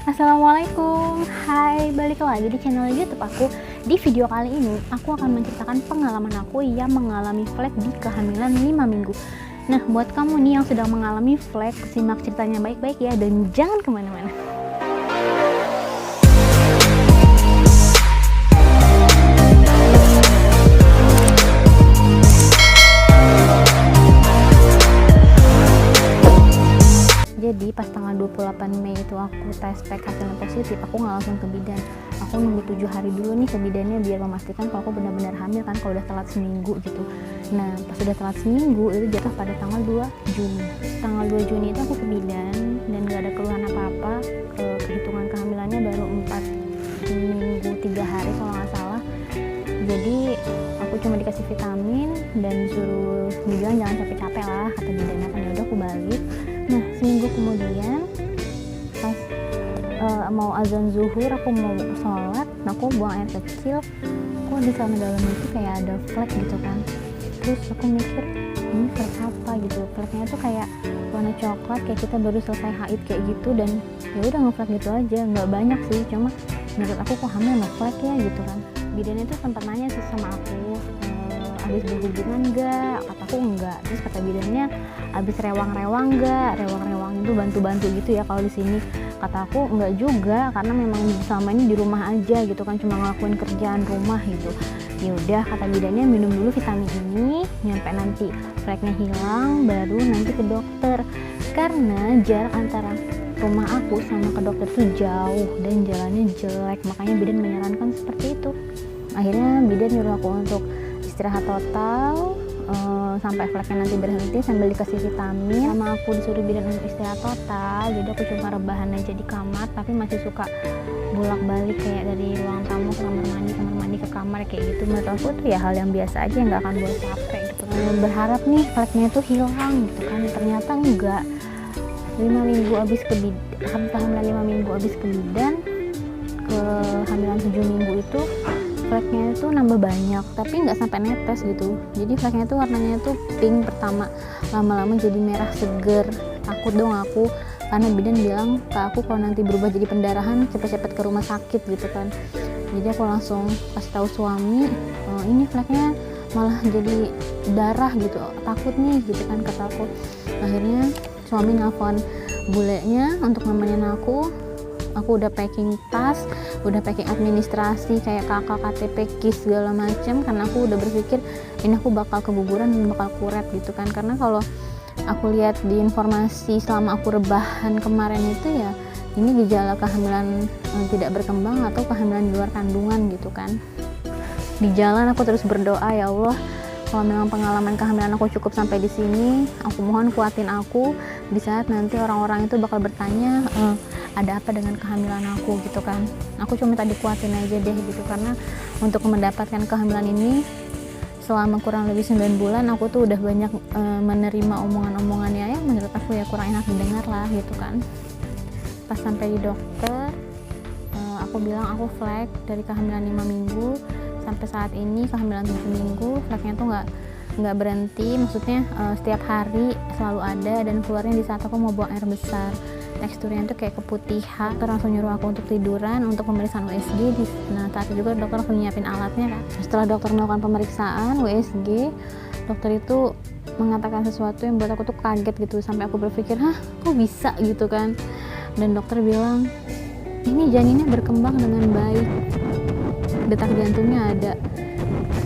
Assalamualaikum, hai, balik lagi di channel YouTube aku. Di video kali ini, aku akan menceritakan pengalaman aku yang mengalami flek di kehamilan 5 minggu. Nah, buat kamu nih yang sedang mengalami flek, simak ceritanya baik-baik ya, dan jangan kemana-mana. Jadi pas tanggal 28 Mei itu aku tes pack hasilnya positif, aku nggak langsung ke bidan. Aku nunggu 7 hari dulu nih ke bidannya biar memastikan kalau aku benar-benar hamil kan, kalau udah telat seminggu gitu. Nah pas udah telat seminggu itu jatuh pada tanggal 2 Juni. Tanggal 2 Juni itu aku ke bidan dan nggak ada keluhan apa-apa. Kehitungan kehamilannya baru 4 minggu 3 hari kalau nggak salah. Jadi aku cuma dikasih vitamin dan disuruh dibilang jangan capek-capek lah kata bidannya kan. Yaudah aku balik. Nah seminggu kemudian pas mau azan zuhur, aku mau sholat, aku buang air kecil, kok di celana dalam itu kayak ada flek gitu kan. Terus aku mikir ini flek apa gitu, fleknya tuh kayak warna coklat, kayak kita baru selesai haid kayak gitu. Dan ya udah ngeflek gitu aja, nggak banyak sih, cuma menurut aku kok hamil ngeflek ya gitu kan. Bidannya tuh sempat nanya sih sama aku, habis berhubungan enggak? Kataku enggak. Terus kata bidannya habis rewang-rewang enggak? Rewang-rewang itu bantu-bantu gitu ya kalau di sini. Kata aku enggak juga, karena memang selama ini di rumah aja gitu kan, cuma ngelakuin kerjaan rumah gitu. Ya udah kata bidannya minum dulu vitamin ini, nyampe nanti fleknya hilang baru nanti ke dokter. Karena jarak antara rumah aku sama ke dokter tuh jauh dan jalannya jelek, makanya bidan menyarankan seperti itu. Akhirnya bidan nyuruh aku untuk istirahat total sampai fleknya nanti berhenti sambil dikasih vitamin. Sama aku disuruh bidan untuk istirahat total, jadi aku cuma rebahan aja di kamar, tapi masih suka bolak-balik kayak dari ruang tamu ke kamar mandi ke kamar kayak gitu. Menurut aku tuh ya hal yang biasa aja, nggak akan buat capek gitu. Berharap nih fleknya itu hilang gitu kan, ternyata enggak. 5 minggu habis ke bidan, kehamilan 5 minggu habis ke bidan, kehamilan 7 minggu itu fleknya itu nambah banyak, tapi nggak sampai netes gitu. Jadi fleknya itu warnanya itu pink pertama, lama-lama jadi merah seger. Takut dong aku, karena bidan bilang ke aku kalau nanti berubah jadi pendarahan cepet-cepet ke rumah sakit gitu kan. Jadi aku langsung kasih tahu suami, ini fleknya malah jadi darah gitu, takut nih gitu kan kata aku. Akhirnya suami nelfon bulenya untuk nemenin aku udah packing tas, udah packing administrasi kayak kakak, KTP, KIS segala macam, karena aku udah berpikir ini aku bakal keguguran dan bakal kuret gitu kan. Karena kalau aku lihat di informasi selama aku rebahan kemarin itu ya ini gejala kehamilan tidak berkembang atau kehamilan di luar kandungan gitu kan. Di jalan aku terus berdoa, ya Allah, kalau memang pengalaman kehamilan aku cukup sampai di sini, aku mohon kuatin aku di saat nanti orang-orang itu bakal bertanya ada apa dengan kehamilan aku gitu kan. Aku cuma tadi kuatin aja deh gitu, karena untuk mendapatkan kehamilan ini selama kurang lebih 9 bulan aku tuh udah banyak menerima omongan-omongannya ya menurut aku ya kurang enak didengar lah gitu kan. Pas sampai di dokter, aku bilang aku flek dari kehamilan 5 minggu sampai saat ini kehamilan 7 minggu, fleknya tuh nggak berhenti, maksudnya setiap hari selalu ada dan keluarnya di saat aku mau buang air besar. Teksturnya tuh kayak keputihan. Dokter langsung nyuruh aku untuk tiduran untuk pemeriksaan USG. Nah saat itu juga dokter langsung nyiapin alatnya kan. Setelah dokter melakukan pemeriksaan USG, dokter itu mengatakan sesuatu yang buat aku tuh kaget gitu, sampai aku berpikir hah kok bisa gitu kan. Dan dokter bilang ini janinnya berkembang dengan baik, detak jantungnya ada,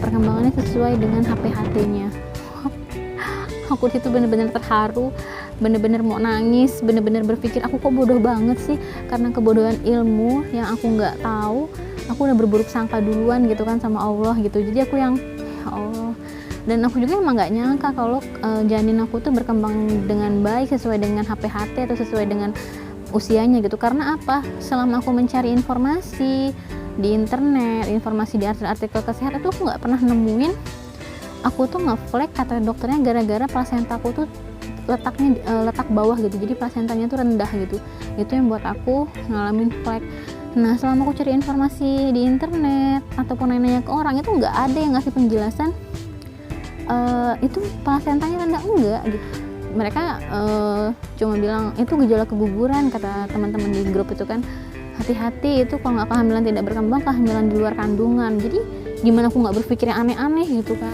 perkembangannya sesuai dengan HPHT-nya. Aku itu bener-bener terharu, bener-bener mau nangis, bener-bener berpikir aku kok bodoh banget sih, karena kebodohan ilmu yang aku nggak tahu, aku udah berburuk sangka duluan gitu kan sama Allah gitu. Jadi aku yang ya Allah, dan aku juga emang nggak nyangka kalau janin aku tuh berkembang dengan baik sesuai dengan HPHT atau sesuai dengan usianya gitu. Karena apa? Selama aku mencari informasi di internet, informasi di artikel kesehatan tuh aku nggak pernah nemuin aku tuh ngeflek kata dokternya gara-gara plasenta aku tuh letaknya letak bawah gitu, jadi plasentanya tuh rendah gitu. Itu yang buat aku ngalamin flek. Nah selama aku cari informasi di internet ataupun nanya ke orang, itu nggak ada yang ngasih penjelasan itu plasentanya rendah enggak gitu. mereka cuma bilang itu gejala keguguran, kata teman-teman di grup itu kan. Hati-hati, itu kalau nggak kehamilan tidak berkembang, kehamilan di luar kandungan. Jadi gimana aku nggak berpikir yang aneh-aneh gitu kan.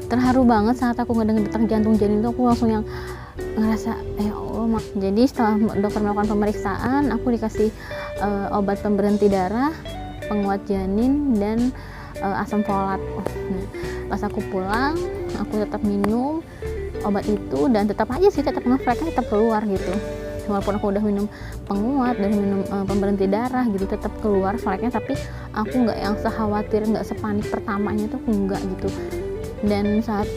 Terharu banget saat aku ngedenger detak jantung janin itu, aku langsung yang ngerasa ya Allah. Jadi setelah dokter melakukan pemeriksaan, aku dikasih obat pemberhenti darah, penguat janin, dan asam folat. Nah, pas aku pulang, aku tetap minum obat itu, dan tetap aja sih tetap ngefleknya tetap keluar gitu. Walaupun aku udah minum penguat dan minum pemberhenti darah gitu, tetap keluar fleknya, tapi aku nggak yang sekhawatir, nggak sepanik pertamanya tuh, enggak gitu. Dan saat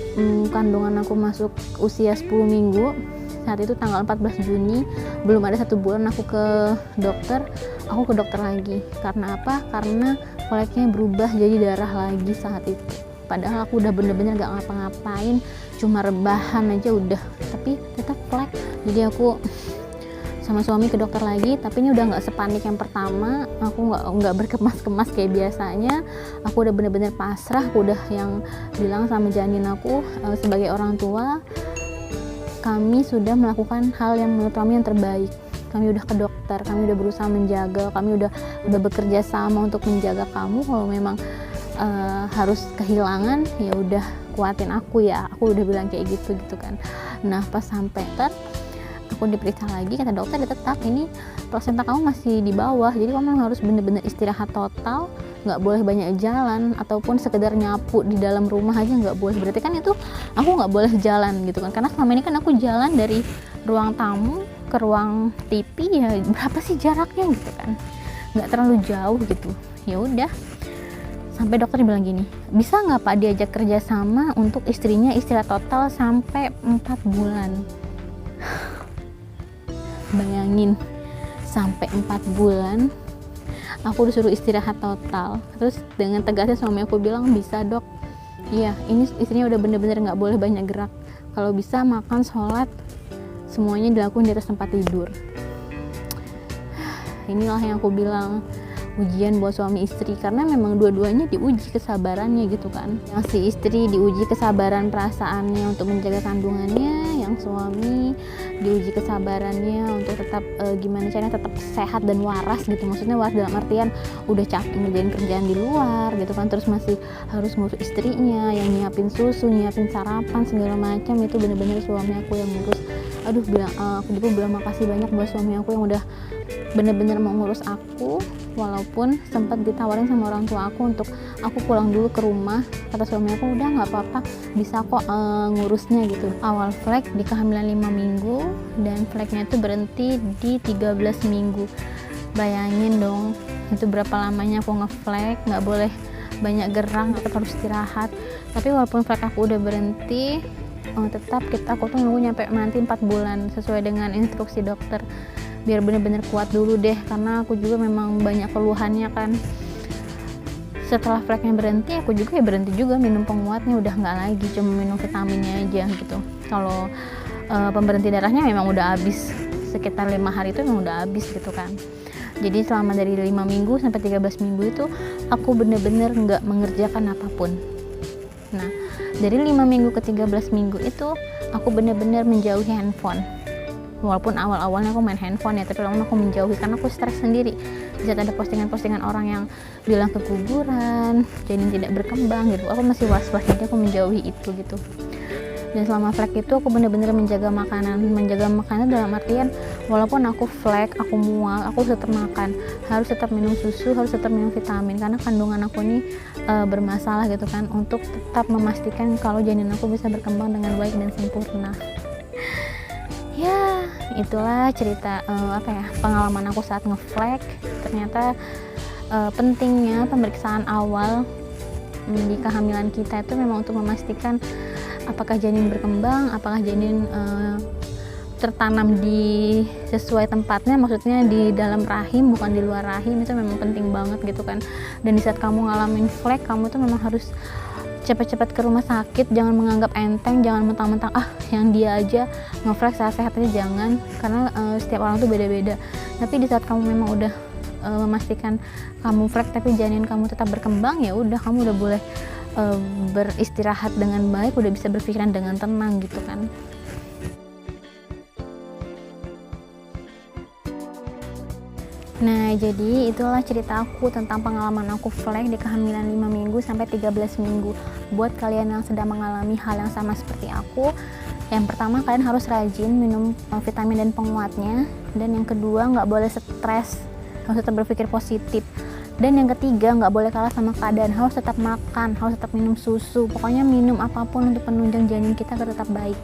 kandungan aku masuk usia 10 minggu, saat itu tanggal 14 Juni, belum ada 1 bulan aku ke dokter lagi. Karena apa? Karena fleknya berubah jadi darah lagi saat itu. Padahal aku udah bener-bener gak ngapa-ngapain, cuma rebahan aja udah, tapi tetap flek. Jadi aku sama suami ke dokter lagi, tapi ini udah nggak sepanik yang pertama. Aku nggak berkemas-kemas kayak biasanya. Aku udah bener-bener pasrah. Aku udah yang bilang sama janin aku, sebagai orang tua, kami sudah melakukan hal yang menurut kami yang terbaik. Kami udah ke dokter, kami udah berusaha menjaga, kami udah bekerja sama untuk menjaga kamu. Kalau memang harus kehilangan, ya udah kuatin aku ya. Aku udah bilang kayak gitu kan. Nah, pas sampai aku diperiksa lagi, kata dokter ya tetap ini plasenta kamu masih di bawah, jadi kamu harus bener-bener istirahat total, nggak boleh banyak jalan ataupun sekedar nyapu di dalam rumah aja nggak boleh. Berarti kan itu aku nggak boleh jalan gitu kan, karena selama ini kan aku jalan dari ruang tamu ke ruang TV, ya berapa sih jaraknya gitu kan, nggak terlalu jauh gitu. Ya udah, sampai dokter bilang gini, bisa nggak Pak diajak kerja sama untuk istrinya istirahat total sampai 4 bulan. Bayangin, sampai 4 bulan aku disuruh istirahat total. Terus dengan tegasnya suami aku bilang, bisa dok, iya ini istrinya udah bener-bener gak boleh banyak gerak, kalau bisa makan, sholat, semuanya dilakukan di atas tempat tidur. Inilah yang aku bilang ujian buat suami istri, karena memang dua-duanya diuji kesabarannya gitu kan. Yang si istri diuji kesabaran perasaannya untuk menjaga kandungannya, yang suami diuji kesabarannya untuk tetap gimana caranya tetap sehat dan waras gitu. Maksudnya waras dalam artian udah capek ngerjain kerjaan di luar gitu kan, terus masih harus ngurus istrinya, yang nyiapin susu, nyiapin sarapan segala macam. Itu bener-bener suami aku yang ngurus. Aduh, aku juga bilang makasih banyak buat suami aku yang udah bener-bener mau ngurus aku, walaupun sempat ditawarin sama orang tua aku untuk aku pulang dulu ke rumah. Kata suami aku, udah nggak apa-apa, bisa kok ngurusnya gitu. Awal flek di kehamilan 5 minggu, dan fleknya itu berhenti di 13 minggu. Bayangin dong, itu berapa lamanya aku ngeflek, nggak boleh banyak gerak, tetap harus istirahat. Tapi walaupun flek aku udah berhenti, tetap aku tuh nunggu nyampe nanti 4 bulan sesuai dengan instruksi dokter, biar bener-bener kuat dulu deh, karena aku juga memang banyak keluhannya kan. Setelah fleknya berhenti, aku juga berhenti juga minum penguatnya, udah nggak lagi, cuma minum vitaminnya aja gitu. Kalau pemberhenti darahnya memang udah habis, sekitar 5 hari itu memang udah habis gitu kan. Jadi selama dari 5 minggu sampai 13 minggu itu aku bener-bener nggak mengerjakan apapun. Nah, dari 5 minggu ke 13 minggu itu aku bener-bener menjauhi handphone. Walaupun awal-awalnya aku main handphone ya, tapi lama aku menjauhi karena aku stres sendiri. Bisa ada postingan-postingan orang yang bilang keguguran, janin tidak berkembang gitu. Aku masih was-was, jadi aku menjauhi itu gitu. Dan selama flek itu aku bener-bener menjaga makanan dalam artian walaupun aku flek, aku mual, aku tetap makan, harus tetap minum susu, harus tetap minum vitamin, karena kandungan aku ini bermasalah gitu kan, untuk tetap memastikan kalau janin aku bisa berkembang dengan baik dan sempurna. Ya, itulah cerita pengalaman aku saat ngeflek. Ternyata pentingnya pemeriksaan awal di kehamilan kita itu memang untuk memastikan apakah janin berkembang, apakah janin tertanam di sesuai tempatnya, maksudnya di dalam rahim bukan di luar rahim. Itu memang penting banget gitu kan. Dan di saat kamu ngalamin flek, kamu tuh memang harus cepat-cepat ke rumah sakit, jangan menganggap enteng, jangan mentang-mentang yang dia aja ngeflek sehat-sehat aja, jangan, karena setiap orang tuh beda-beda. Tapi di saat kamu memang udah memastikan kamu flek tapi janin kamu tetap berkembang, ya udah, kamu udah boleh beristirahat dengan baik, udah bisa berpikiran dengan tenang gitu kan. Nah, jadi itulah cerita aku tentang pengalaman aku flek di kehamilan 5 minggu sampai 13 minggu. Buat kalian yang sedang mengalami hal yang sama seperti aku, yang pertama kalian harus rajin minum vitamin dan penguatnya. Dan yang kedua, nggak boleh stres, harus tetap berpikir positif. Dan yang ketiga, nggak boleh kalah sama keadaan, harus tetap makan, harus tetap minum susu. Pokoknya minum apapun untuk penunjang janin kita agar tetap baik.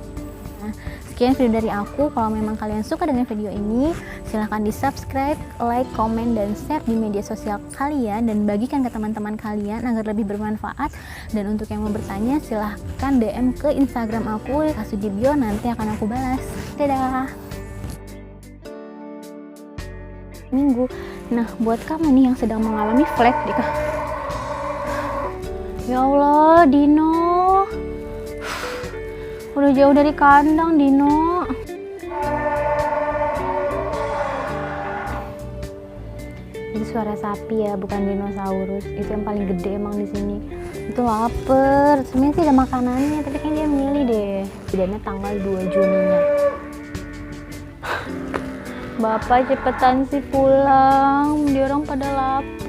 Nah, sekian video dari aku. Kalau memang kalian suka dengan video ini, silahkan di subscribe, like, komen, dan share di media sosial kalian, dan bagikan ke teman-teman kalian agar lebih bermanfaat. Dan untuk yang mau bertanya, silahkan DM ke Instagram aku, kasih di bio, nanti akan aku balas. Dadah. Minggu. Nah, buat kamu nih yang sedang mengalami flek di ya Allah, Dino, udah jauh dari kandang, Dino. Itu suara sapi ya, bukan dinosaurus. Itu yang paling gede emang di sini. Itu lapar. Sebenarnya sih ada makanannya, tapi kan dia milih deh. Bedanya tanggal 2 Juninya. Bapak cepetan sih pulang, dia orang pada lapar.